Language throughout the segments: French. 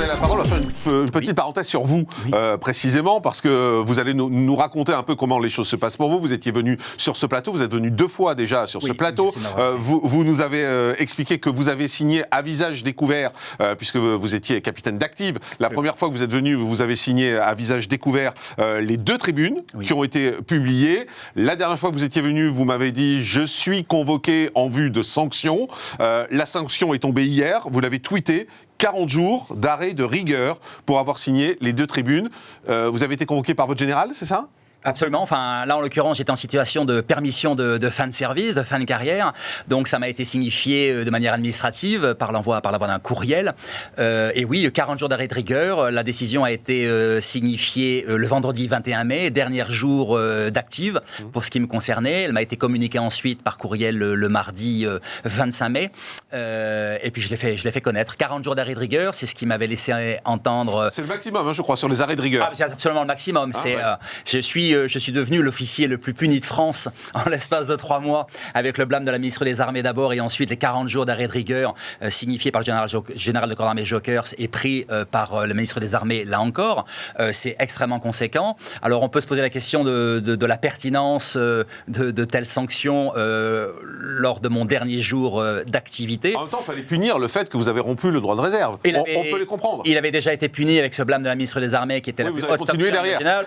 avez la parole, on va faire une petite parenthèse sur vous, précisément, parce que vous allez nous raconter un peu comment les choses se passent pour vous. Vous étiez venu sur ce plateau, vous êtes venu 2 fois déjà sur ce plateau. Vous nous avez expliqué que vous avez signé à visage découvert, puisque vous étiez capitaine d'Active. La première fois que vous êtes venu, vous avez signé à visage découvert les 2 tribunes qui ont été publiées. La dernière fois que vous étiez venu, vous m'avez dit « Je suis convoqué en vue de sanctions ». La sanction est tombée hier, vous l'avez tweeté. 40 jours d'arrêt de rigueur pour avoir signé les 2 tribunes. Vous avez été convoqué par votre général, c'est ça ? Absolument. Enfin, là, en l'occurrence, j'étais en situation de permission de fin de service, de fin de carrière. Donc, ça m'a été signifié de manière administrative par l'envoi d'un courriel. Et oui, 40 jours d'arrêt de rigueur. La décision a été signifiée le vendredi 21 mai, dernier jour d'Active pour ce qui me concernait. Elle m'a été communiquée ensuite par courriel le mardi 25 mai. Et puis, je l'ai fait connaître. 40 jours d'arrêt de rigueur, c'est ce qui m'avait laissé entendre. C'est le maximum, hein, je crois, sur les arrêts de rigueur. C'est absolument le maximum. Je suis devenu l'officier le plus puni de France en l'espace de 3 mois, avec le blâme de la ministre des Armées d'abord, et ensuite les 40 jours d'arrêt de rigueur signifiés par le général de corps d'armée Jockers et pris par le ministre des Armées, là encore. C'est extrêmement conséquent. Alors on peut se poser la question de la pertinence de telles sanctions lors de mon dernier jour d'activité. En même temps, il fallait punir le fait que vous avez rompu le droit de réserve. On peut les comprendre. Il avait déjà été puni avec ce blâme de la ministre des Armées qui était la plus haute sanction régionale.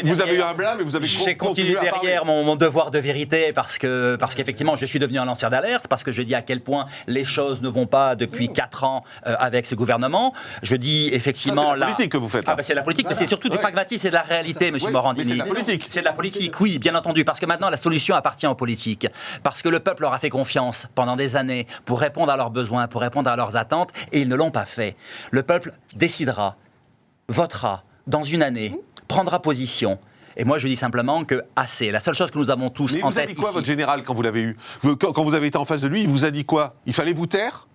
Vous avez eu un blâme, mais vous avez J'ai continué derrière mon devoir de vérité parce qu'effectivement, je suis devenu un lanceur d'alerte, parce que je dis à quel point les choses ne vont pas depuis 4 ans avec ce gouvernement. Je dis effectivement... C'est la politique que vous faites. C'est la politique, mais c'est surtout du pragmatisme, c'est de la réalité, M. Morandini. Mais c'est de la politique. C'est de la politique, oui, bien entendu, parce que maintenant, la solution appartient aux politiques. Parce que le peuple leur a fait confiance pendant des années pour répondre à leurs besoins, pour répondre à leurs attentes, et ils ne l'ont pas fait. Le peuple décidera, votera dans une année, prendra position. Et moi, je dis simplement que assez. La seule chose que nous avavons tous en tête ici... Mais vous a dit quoi, votre général, quand vous l'avez eu ? Quand vous avez été en face de lui, il vous a dit quoi ? Il fallait vous taire ?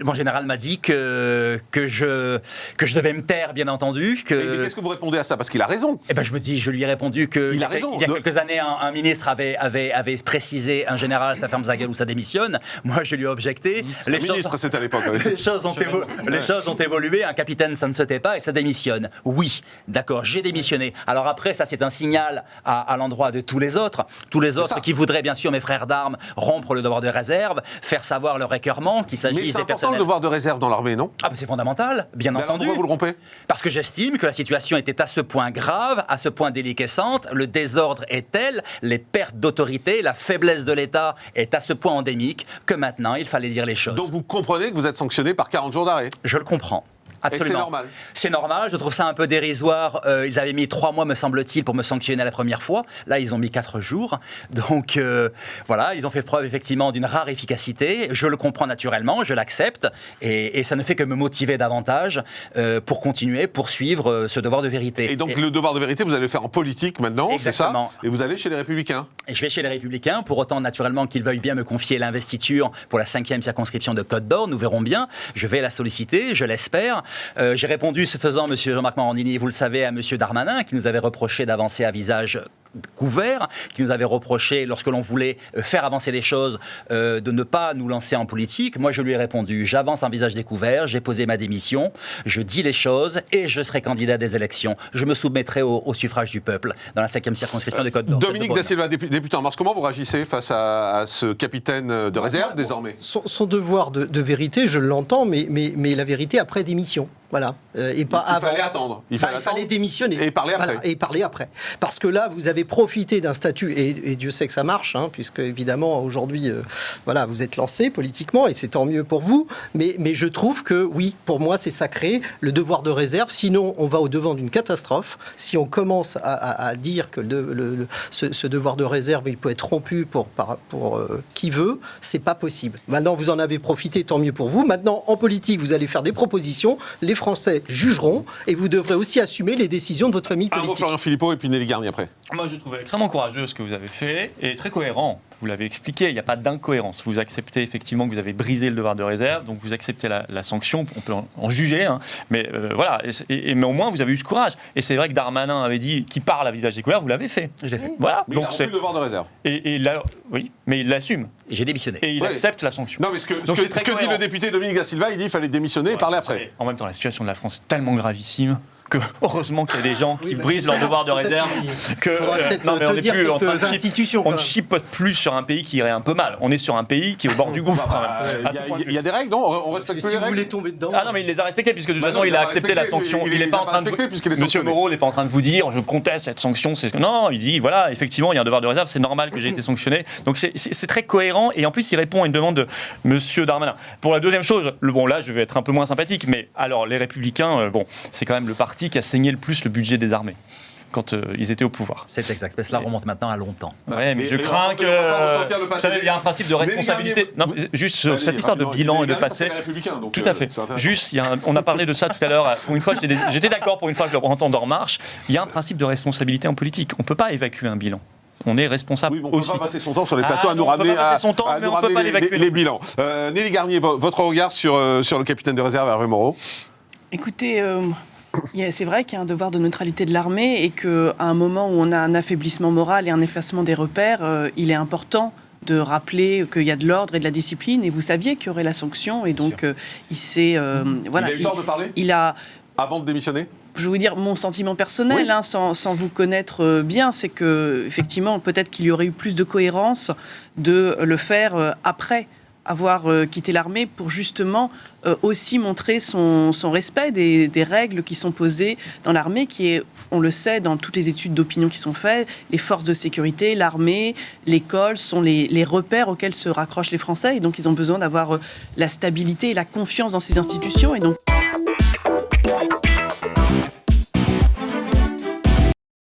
Mon général m'a dit que je devais me taire, bien entendu. Mais qu'est-ce que vous répondez à ça ? Parce qu'il a raison. Je lui ai répondu que il y a quelques années, un ministre avait précisé, un général, ça ferme sa gueule ou ça démissionne. Moi, je lui ai objecté. C'était à l'époque. Les choses ont évolué. Un capitaine, ça ne se tait pas et ça démissionne. Oui, d'accord, j'ai démissionné. Alors après, ça, c'est un signal à l'endroit de tous les autres qui voudraient, bien sûr, mes frères d'armes, rompre le devoir de réserve, faire savoir leur écœurement, qu'il s'agisse des personnes. Le devoir de réserve dans l'armée, non ? C'est fondamental, bien entendu. Pourquoi vous le rompez ? Parce que j'estime que la situation était à ce point grave, à ce point déliquescente, le désordre est tel, les pertes d'autorité, la faiblesse de l'État est à ce point endémique que maintenant, il fallait dire les choses. Donc vous comprenez que vous êtes sanctionné par 40 jours d'arrêt ? Je le comprends. Absolument. Et c'est normal. C'est normal, je trouve ça un peu dérisoire. Ils avaient mis 3 mois, me semble-t-il, pour me sanctionner la première fois. Là, ils ont mis 4 jours. Donc, voilà, ils ont fait preuve, effectivement, d'une rare efficacité. Je le comprends naturellement, je l'accepte. Et ça ne fait que me motiver davantage pour continuer, poursuivre ce devoir de vérité. Et donc, le devoir de vérité, vous allez le faire en politique maintenant, c'est ça ? Et vous allez chez les Républicains ? Et je vais chez les Républicains, pour autant, naturellement, qu'ils veuillent bien me confier l'investiture pour la 5e circonscription de Côte d'Or. Nous verrons bien. Je vais la solliciter, je l'espère. J'ai répondu, ce faisant, M. Jean-Marc Morandini, vous le savez, à M. Darmanin, qui nous avait reproché d'avancer à visage couvert, qui nous avait reproché, lorsque l'on voulait faire avancer les choses, de ne pas nous lancer en politique. Moi, je lui ai répondu, j'avance en visage découvert, j'ai posé ma démission, je dis les choses et je serai candidat à des élections. Je me soumettrai au suffrage du peuple dans la 5e circonscription de Côte d'Or. Dominique Da Silva, député En Marche, comment vous réagissez face à ce capitaine de réserve, désormais ? Son devoir de vérité, je l'entends, mais la vérité après démission. Voilà. Et pas avant. Il fallait attendre. Il fallait démissionner. Et parler après. Voilà, et parler après. Parce que là, vous avez profité d'un statut, et Dieu sait que ça marche, puisque évidemment, aujourd'hui, voilà, vous êtes lancé politiquement, et c'est tant mieux pour vous. Mais je trouve que, oui, pour moi, c'est sacré, le devoir de réserve. Sinon, on va au-devant d'une catastrophe. Si on commence à dire que ce devoir de réserve, il peut être rompu pour qui veut, c'est pas possible. Maintenant, vous en avez profité, tant mieux pour vous. Maintenant, en politique, vous allez faire des propositions. Les Français jugeront et vous devrez aussi assumer les décisions de votre famille politique. Florian Philippot et puis Nelly Garnier après. Moi, je trouve extrêmement courageux ce que vous avez fait et très cohérent. Vous l'avez expliqué, il n'y a pas d'incohérence. Vous acceptez effectivement que vous avez brisé le devoir de réserve, donc vous acceptez la sanction. On peut en juger, hein, mais voilà. Mais au moins, vous avez eu ce courage. Et c'est vrai que Darmanin avait dit qu'il parle à visage découvert, vous l'avez fait. Je l'ai fait. Voilà. Mais Donc il a rempli le devoir de réserve. Et là, oui, mais il l'assume. Et j'ai démissionné. Et il accepte la sanction. Non, mais ce que dit le député Dominique Da Silva, il dit qu'il fallait démissionner et parler après. En même temps, la situation de la France est tellement gravissime que heureusement qu'il y a des gens qui brisent leur devoir de réserve. Non, mais on n'est plus en train de on ne chipote plus sur un pays qui irait un peu mal. On est sur un pays qui est au bord du gouffre. Il y a des règles, non? On respecte les règles. Si vous voulez tomber dedans. Ah non, mais il les a respectées puisque de toute façon il a accepté la sanction. Il n'est pas en train de. Monsieur Moreau n'est pas en train de vous dire je conteste cette sanction. Non, il dit voilà, effectivement il y a un devoir de réserve, c'est normal que j'ai été sanctionné. Donc c'est très cohérent et en plus il répond à une demande de Monsieur Darmanin. Pour la deuxième chose, bon là je vais être un peu moins sympathique, mais alors les Républicains, bon c'est quand même le parti qui a saigné le plus le budget des armées quand ils étaient au pouvoir. C'est exact, mais cela remonte maintenant à longtemps. Ouais, mais je crains que... Vous savez, il y a un principe de responsabilité. Non, juste cette histoire de bilan et de passé... Tout à fait. Juste, on a parlé de ça tout à l'heure. Pour une fois, j'étais d'accord pour une fois que le représentant d'En Marche. Il y a un principe de responsabilité en politique. On ne peut pas évacuer un bilan. On est responsable aussi. On ne peut pas passer son temps sur les plateaux à nous ramener les bilans. Nelly Garnier, votre regard sur le capitaine de réserve Hervé Moreau? Écoutez, c'est vrai qu'il y a un devoir de neutralité de l'armée et qu'à un moment où on a un affaiblissement moral et un effacement des repères, il est important de rappeler qu'il y a de l'ordre et de la discipline. Et vous saviez qu'il y aurait la sanction. Et donc, il s'est... voilà, il a eu le temps de parler avant de démissionner? Je vais vous dire mon sentiment personnel, oui. Sans vous connaître bien, c'est que effectivement, peut-être qu'il y aurait eu plus de cohérence de le faire après avoir quitté l'armée pour justement aussi montrer son respect des règles qui sont posées dans l'armée, qui est, on le sait, dans toutes les études d'opinion qui sont faites, les forces de sécurité, l'armée, l'école sont les repères auxquels se raccrochent les Français, et donc ils ont besoin d'avoir la stabilité et la confiance dans ces institutions, et donc